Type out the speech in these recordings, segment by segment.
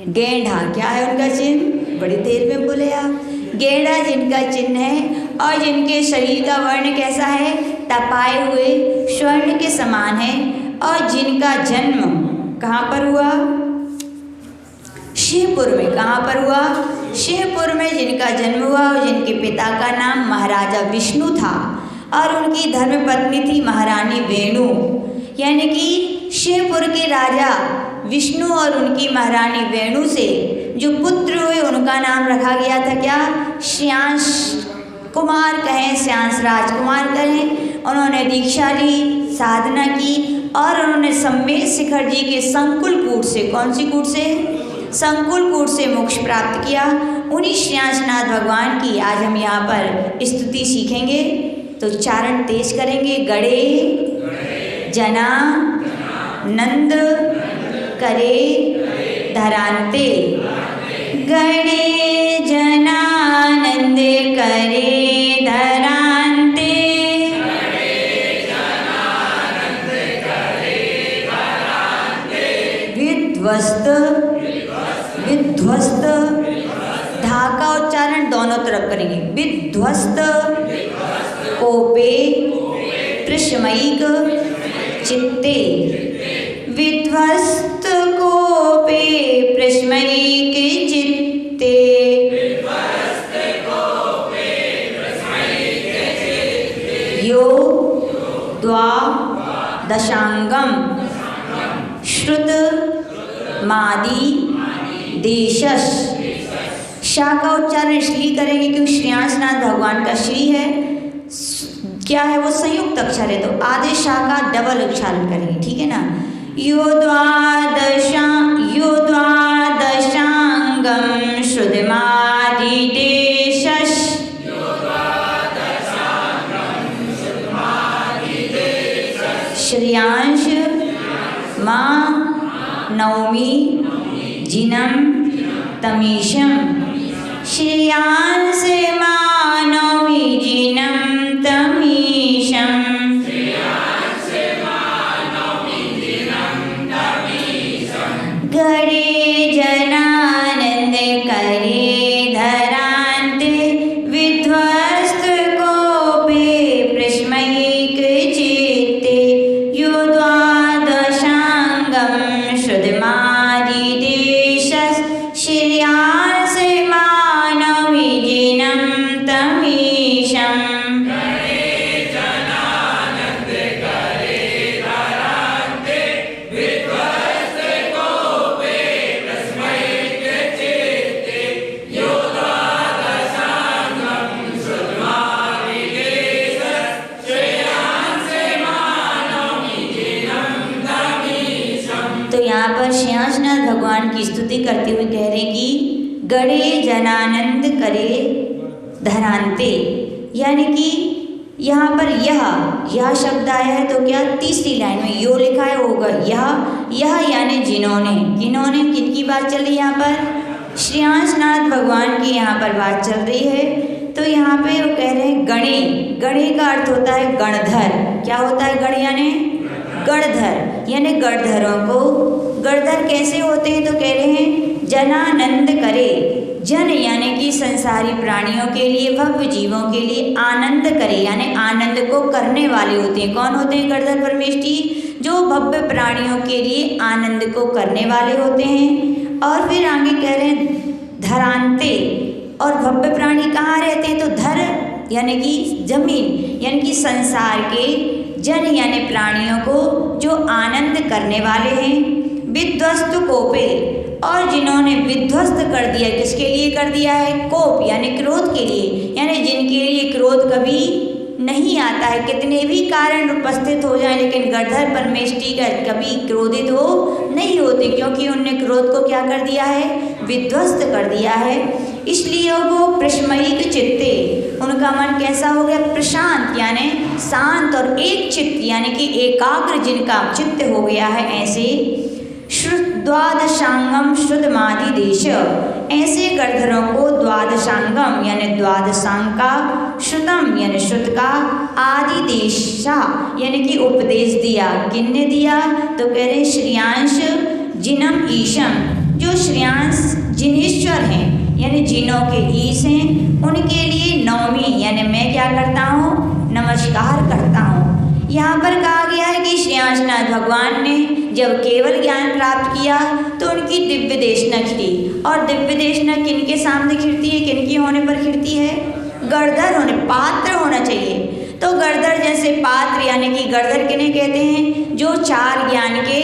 गेंढा क्या है उनका चिन्ह? बड़ी देर में बोले आप। गेंढा जिनका चिन्ह है और जिनके शरीर का वर्ण कैसा है? तपाए हुए स्वर्ण के समान है और जिनका जन्म कहाँ पर हुआ? शिवपुर में। कहाँ पर हुआ? शिवपुर में जिनका जन्म हुआ और जिनके पिता का नाम महाराजा विष्णु था और उनकी धर्मपत्नी थी महारानी वेणु। यानी कि शिवपुर के राजा विष्णु और उनकी महारानी वेणु से जो पुत्र हुए उनका नाम रखा गया था क्या? श्रेयांश कुमार कहें, श्रेयांश राजकुमार कहें। उन्होंने दीक्षा ली, साधना की और उन्होंने सम्मेद शिखर जी के संकुल कूट से, कौन सी कूट से? संकुल कूट से मोक्ष प्राप्त किया। उन्हीं श्रेयांशनाथ भगवान की आज हम यहाँ पर स्तुति सीखेंगे। तो चारण तेज करेंगे। गणे जना नंद करे धरान्ते। गणे जनानंद करे धरान्ते। विध्वस्त विध्वस्त धा का उच्चारण दोनों तरफ करेंगे। विध्वस्त कोपे कृष्मयिक चित्ते। विध्वस्त कोपे कृष्मयिक चित्ते। यो द्वादशांगम श्रुत मादि देशस। शाह का उच्चारण इसलिए करेंगे क्योंकि श्रेयांशनाथ भगवान का श्री है, क्या है वो? संयुक्त अक्षर है, तो आधे शाह का डबल उच्चारण करेंगे, ठीक है ना? यो द्वादशांगम श्रुतमादि देशस। श्रेयांश माँ नवमी जिनम तमीशम। श्रेयांश माँ नवमी जिनम तमीशम। गणे जनानंद करे धरान्ते। विध्वस्त कोपे कृष्मयिक चित्ते। यो द्वादशांगम श्रुतमादि देशस। श्रेयांस मानवी जिनम तमीशम। तो यहाँ पर श्रेयांशनाथ भगवान की स्तुति करते हुए कह रहे कि गणे जनानंद करे धरान्ते। यानी कि यहाँ पर यह शब्द आया है तो क्या? तीसरी लाइन में यो लिखा है, होगा यह यानी जिन्होंने। किन्होंने, किनकी बात चल रही है यहाँ पर? श्रेयांशनाथ भगवान की यहाँ पर बात चल रही है। तो यहाँ पे वो कह रहे हैं गणे। गणे का अर्थ होता है गणधर। क्या होता है गण? यानी गणधर, यानी गणधरों को। गणधर कैसे होते हैं? तो कह रहे हैं जनानंद करे। जन यानी कि संसारी प्राणियों के लिए, भव्य जीवों के लिए आनंद करे, यानी आनंद को करने वाले होते हैं। कौन होते हैं गणधर परमेष्ठी? जो भव्य प्राणियों के लिए आनंद को करने वाले होते हैं। और फिर आगे कह रहे हैं धरान्ते। और भव्य प्राणी कहाँ रहते हैं? तो धर यानी कि जमीन, यानी कि संसार के जन यानी प्राणियों को जो आनंद करने वाले हैं। विध्वस्त कोपे, और जिन्होंने विध्वस्त कर दिया, किसके लिए कर दिया है? कोप यानी क्रोध के लिए, यानी जिनके लिए क्रोध कभी नहीं आता है। कितने भी कारण उपस्थित हो जाए लेकिन गणधर परमेष्ठी का कभी क्रोधित हो नहीं होते, क्योंकि उनने क्रोध को क्या कर दिया है? विध्वस्त कर दिया है। इसलिए वो प्रश्मयिक चित्ते, उनका मन कैसा हो गया? प्रशांत यानी शांत और एक चित्त यानी कि एकाग्र जिनका चित्त हो गया है। ऐसे श्रुत द्वादशांगम श्रुतमादि देश, ऐसे गणधरों को द्वादशांगम यानी द्वादशांग का, श्रुतम यानी श्रुत का, आदि देशा यानी कि उपदेश दिया। किसने दिया? तो कह रहे श्रेयांश जिनम ईशम, जो श्रेयांश जिनेश्वर हैं यानी जिनों के ईश हैं, उनके लिए नवमी यानी मैं क्या करता हूँ, नमस्कार करता हूँ। यहाँ पर कहा गया है कि श्रेयांशनाथ भगवान ने जब केवल ज्ञान प्राप्त किया तो उनकी दिव्य देशना खिली। और दिव्य देशना किनके सामने खिलती है, किनके होने पर खिलती है, गणधर होने, पात्र होना चाहिए। तो गणधर जैसे पात्र यानी कि गणधर किन्हें कहते हैं, जो 4 ज्ञान के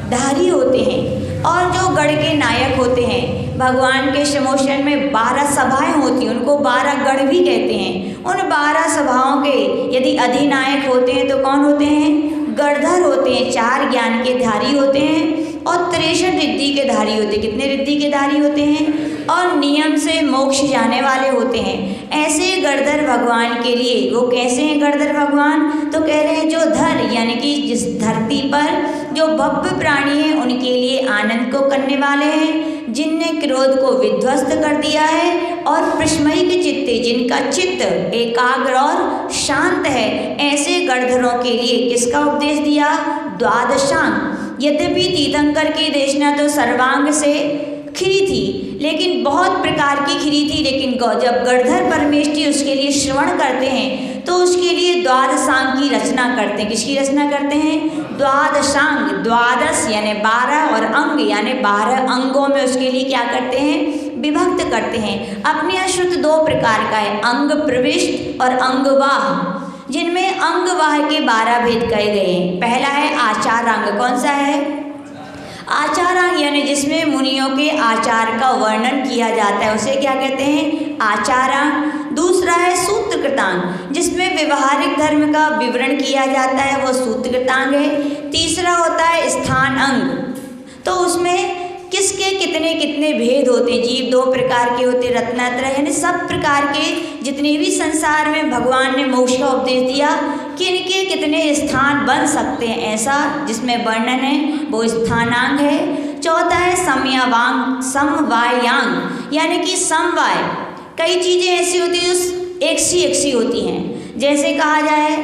धारी होते हैं और जो गढ़ के नायक होते हैं। भगवान के समोशन में 12 सभाएं होती हैं, उनको 12 गढ़ भी कहते हैं। उन 12 सभाओं के यदि अधिनायक होते हैं तो कौन होते हैं, गणधर होते हैं। 4 ज्ञान के धारी होते हैं और 63 रिद्धि के धारी होते हैं। कितने रिद्धि के धारी होते हैं, और नियम से मोक्ष जाने वाले होते हैं। ऐसे गणधर भगवान के लिए, वो कैसे हैं गणधर भगवान, तो कह रहे हैं जो धर यानी कि जिस धरती पर जो भव्य प्राणी हैं उनके लिए आनंद को करने वाले हैं, जिनने क्रोध को विध्वस्त कर दिया है, और प्रश्मयिक चित्ते जिनका चित्त एकाग्र और शांत है, ऐसे गणधरों के लिए किसका उपदेश दिया, द्वादशांग। यद्यपि तीर्थंकर की देशना तो सर्वांग से खिली थी, लेकिन बहुत प्रकार की खिली थी, लेकिन जब गणधर परमेष्ठी उसके लिए श्रवण करते हैं तो उसके लिए द्वादशांग की रचना करते हैं। किसकी रचना करते हैं, द्वादशांग। द्वादश यानी 12 और अंग यानी 12 अंगों में उसके लिए क्या करते हैं, विभक्त करते हैं। अपने यहाँ शुद्ध 2 प्रकार का है, अंग प्रविष्ट और अंगवाह, जिनमें अंगवाह के 12 भेद कहे गए हैं। पहला है आचारांग। कौन सा है, आचारांग, यानी जिसमें मुनियों के आचार का वर्णन किया जाता है, उसे क्या कहते हैं, आचारांग। दूसरा है सूत्रकृतांग, जिसमें व्यवहारिक धर्म का विवरण किया जाता है, वो सूत्रकृतांग है। तीसरा होता है स्थान अंग, तो उसमें किसके कितने कितने भेद होते हैं। जीव 2 प्रकार के होते हैं, रत्नात्रय, यानी सब प्रकार के जितने भी संसार में भगवान ने मोक्ष का उपदेश दिया, किनके कितने स्थान बन सकते हैं, ऐसा जिसमें वर्णन है वो स्थानांग है। चौथा है समयावांग, समवायांग, यानी कि समवाय। कई चीज़ें ऐसी होती हैं जो एक सी होती हैं। जैसे कहा जाए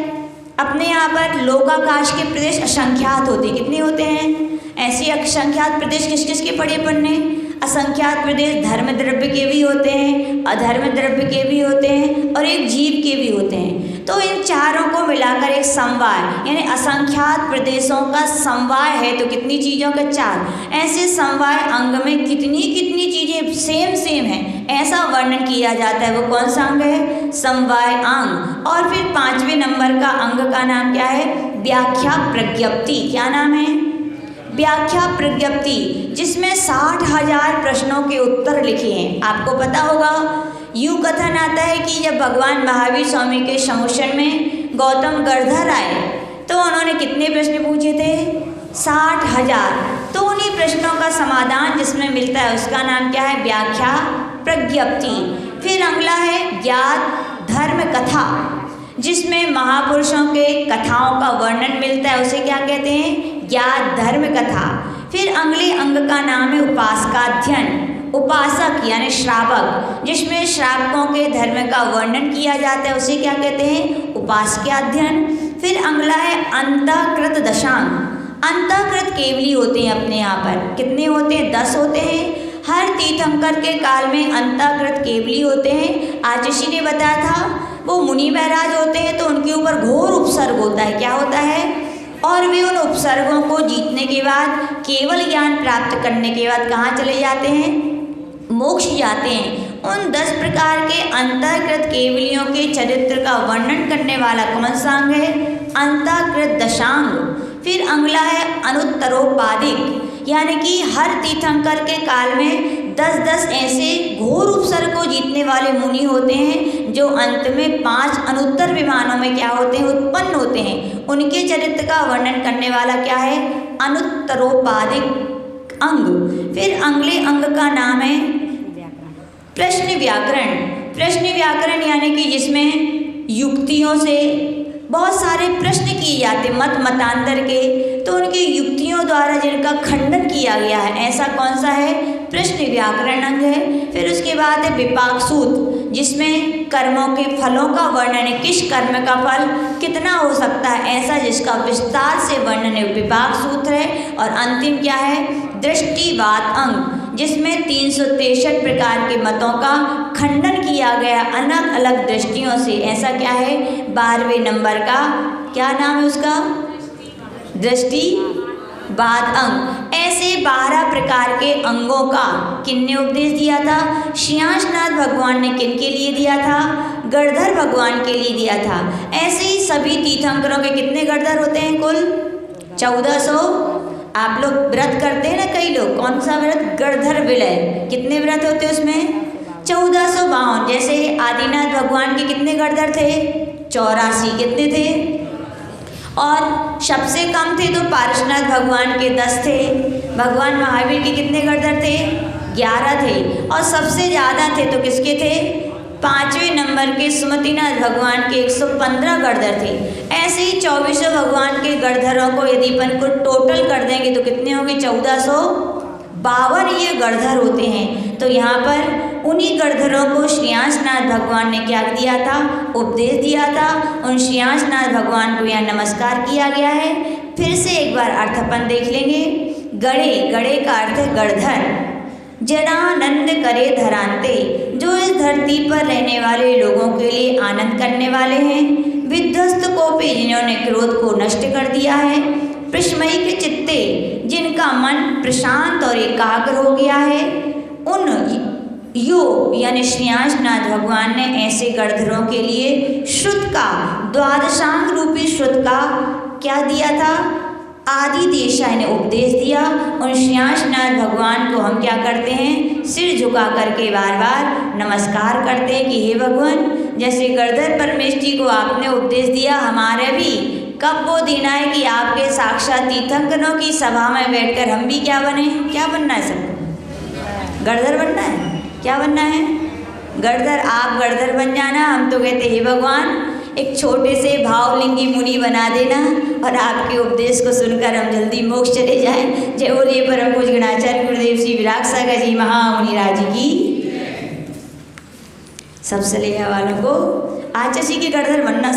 अपने यहाँ पर लोकाकाश के प्रदेश असंख्यात होते हैं। कितने होते हैं ऐसे असंख्यात प्रदेश, किस किस के पढ़े अपन ने, असंख्यात प्रदेश धर्म द्रव्य के भी होते हैं, अधर्म द्रव्य के भी होते हैं, और एक जीव के भी होते हैं। तो इन चारों को मिलाकर एक समवाय यानी असंख्यात प्रदेशों का समवाय है। तो कितनी चीज़ों का, 4। ऐसे समवाय अंग में कितनी कितनी चीज़ें सेम हैं, ऐसा वर्णन किया जाता है। वो कौन सा अंग है, समवाय अंग। और फिर 5वें नंबर का अंग का नाम क्या है, व्याख्या प्रज्ञप्ति। क्या नाम है, व्याख्या प्रज्ञप्ति, जिसमें 60,000 प्रश्नों के उत्तर लिखे हैं। आपको पता होगा, यूँ कथन आता है कि जब भगवान महावीर स्वामी के समोशन में गौतम गणधर आए तो उन्होंने कितने प्रश्न पूछे थे, 60,000। तो उन्हीं प्रश्नों का समाधान जिसमें मिलता है उसका नाम क्या है, व्याख्या प्रज्ञप्ति। फिर अगला है ज्ञात धर्म कथा, जिसमें महापुरुषों के कथाओं का वर्णन मिलता है, उसे क्या कहते हैं, ज्ञात धर्म कथा। फिर अगले अंग का नाम है उपासकाध्ययन, उपासक यानी श्रावक, जिसमें श्रावकों के धर्म का वर्णन किया जाता है, उसे क्या कहते हैं, उपासकाध्ययन। फिर अगला है अंतःकृत दशांग। अंतःकृत केवली होते हैं अपने यहाँ पर, कितने होते हैं, 10 होते हैं। हर तीर्थंकर के काल में अंतःकृत केवली होते हैं। आज ऋषि ने बताया था वो मुनि महाराज होते हैं तो उनके ऊपर घोर उपसर्ग होता है। क्या होता है, और वे उन उपसर्गों को जीतने के बाद, केवल ज्ञान प्राप्त करने के बाद कहाँ चले जाते हैं, मोक्ष जाते हैं। उन 10 प्रकार के अंतःकृत केवलियों के चरित्र का वर्णन करने वाला कौन सा अंग है, अंतःकृत दशांग। फिर अगला है अनुत्तरोपाधिक, यानी कि हर तीर्थंकर के काल में 10-10 ऐसे घोर उपसर्ग को जीतने वाले मुनि होते हैं, जो अंत में 5 अनुत्तर विमानों में क्या होते हैं, उत्पन्न होते हैं। उनके चरित्र का वर्णन करने वाला क्या है, अनुत्तरोपाधिक अंग। फिर अगले अंग का नाम है प्रश्न व्याकरण। प्रश्न व्याकरण यानी कि जिसमें युक्तियों से बहुत सारे प्रश्न किए जाते, मत मतांतर के, तो उनकी युक्तियों द्वारा जिनका खंडन किया गया है, ऐसा कौन सा है, प्रश्न व्याकरण अंग है। फिर उसके बाद है विपाक सूत्र, जिसमें कर्मों के फलों का वर्णन है, किस कर्म का फल कितना हो सकता है, ऐसा जिसका विस्तार से वर्णन है, विपाक सूत्र है। और अंतिम क्या है, दृष्टिवाद अंग, जिसमें 363 प्रकार के मतों का खंडन किया गया अलग अलग दृष्टियों से। ऐसा क्या है, 12वें नंबर का क्या नाम है उसका, दृष्टिवाद अंग। ऐसे 12 प्रकार के अंगों का किन्ने उपदेश दिया था, श्रेयांसनाथ भगवान ने किनके लिए दिया था, गणधर भगवान के लिए दिया था। ऐसे ही सभी तीर्थंकरों के कितने गणधर होते हैं, कुल 1400। आप लोग व्रत करते हैं ना, कई लोग, कौन सा व्रत, गणधर विलय, कितने व्रत होते हैं उसमें, 1452। जैसे आदिनाथ भगवान के कितने गणधर थे, 84, कितने थे, और सबसे कम थे तो पार्श्वनाथ भगवान के 10 थे, भगवान महावीर के कितने गणधर थे, 11 थे, और सबसे ज़्यादा थे तो किसके थे, 5वें नंबर के सुमतिनाथ भगवान के 115 गणधर थे। ऐसे ही 24 भगवान के गणधरों को यदि अपन को टोटल कर देंगे तो कितने होंगे, 1452 ये गणधर होते हैं। तो यहाँ पर उन्हीं गणधरों को श्रेयांसनाथ भगवान ने क्या दिया था, उपदेश दिया था। उन श्रेयांसनाथ भगवान को यहाँ नमस्कार किया गया है। फिर से एक बार अर्थ अपन देख लेंगे। गणे, गणे का अर्थ है गणधर। जनानंद करे धरांते, जो इस धरती पर रहने वाले लोगों के लिए आनंद करने वाले हैं। विध्वस्त को भी, जिन्होंने क्रोध को नष्ट कर दिया है। प्रश्मयी के चित्ते, जिनका मन प्रशांत और एकाग्र हो गया है। उन यो यानी श्रेयांसनाथ भगवान ने ऐसे गणधरों के लिए श्रुत का, द्वादशांग रूपी श्रुत का क्या दिया था, आदि देशाय ने उपदेश दिया। उन श्रेयांसनाथ भगवान को हम क्या करते हैं, सिर झुका करके बार बार नमस्कार करते हैं कि हे भगवान, जैसे गणधर परमेश जी को आपने उपदेश दिया, हमारे भी कब वो दिन आए कि आपके साक्षात तीर्थंकरों की सभा में बैठकर हम भी क्या बने, क्या बनना है सबको, गणधर बनना है, क्या बनना है, गणधर। आप गणधर बन जाना, हम तो कहते हे भगवान एक छोटे से भावलिंगी मुनि बना देना और आपके उपदेश को सुनकर हम जल्दी मोक्ष चले जाएं। जय बोलिए परम पूज्य गणाचार्य गुरुदेव श्री विराग सागर जी महामुनि राज की। सब सलेहा वालों को आचार्य जी के गणधर बनना